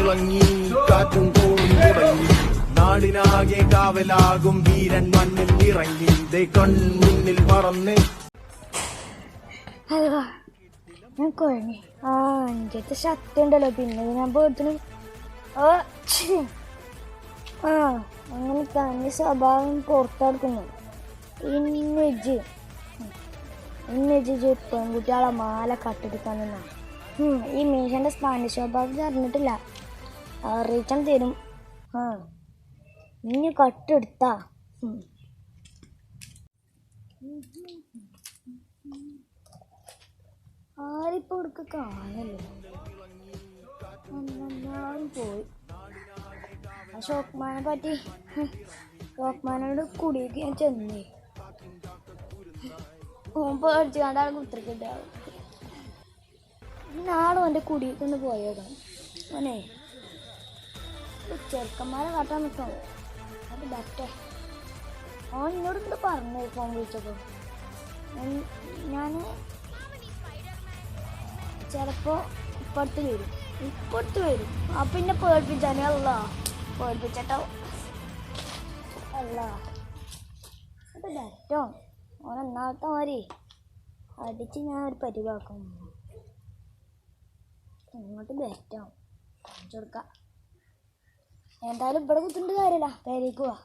ഇറങ്ങി കാറ്റും കോളും തുടങ്ങി നാടിനാകെ കാവലാകും വീരൻ മണ്ണിൽ ഇറങ്ങി കൺമുന്നിൽ പറന്ന് ഞാൻ കുഴങ്ങി. അഞ്ചത്തെ ശക്തി ഉണ്ടല്ലോ, പിന്നെ ഞാൻ പേടിച്ചു. അങ്ങനെ തന്നെ സ്വഭാവം പുറത്തെടുക്കുന്നു. ഇന്നേജ് പെൺകുട്ടികളെ മാല കട്ടെടുക്കാൻ നിന്നാ. ഈ മീശന്റെ സ്പാനിഷ് സ്വഭാവം അറിഞ്ഞിട്ടില്ല, അറിയിച്ചാൽ തരും. ഇനി കട്ടെടുത്താ ആരിപ്പോ ഇവിടേക്ക് കാണല്ലോ. പോയി ഷോക്ക്മാനെ പറ്റി ഷോക്ക്മാനോട് കുടിയൊക്കെ ഞാൻ ചെന്നേ. പേടിച്ചു കണ്ടാൽ കുത്തിരിക്കിട്ടാവും. നാളെ എൻ്റെ കുടിയൊക്കെ ഒന്ന് പോയേക്കണം. അവനെ ചെറുക്കന്മാരെ കാട്ടാൻ നിൽക്കണം. അത് ബറ്റേ അവൻ എന്നോട് ഇങ്ങോട്ട് പറഞ്ഞു ഫോൺ വിളിച്ചപ്പോൾ. ഞാൻ ചിലപ്പോൾ ഇപ്പടുത്ത് വരും. അപ്പം പിന്നെ പേടിപ്പിച്ചാനേ അല്ല പേടിപ്പിച്ചിട്ടോ അല്ല. അത് ബറ്റോ ഓൻ ഒന്നാമത്തെ മാതിരി അടിച്ച് ഞാൻ ഒരു പരിവാക്കും. ഇങ്ങോട്ട് ബെറ്റാവും കാണിച്ചു കൊടുക്കാം. എന്തായാലും ഇവിടെ കുത്തിൻ്റെ കാര്യമില്ല, പേരേക്ക് പോവാ.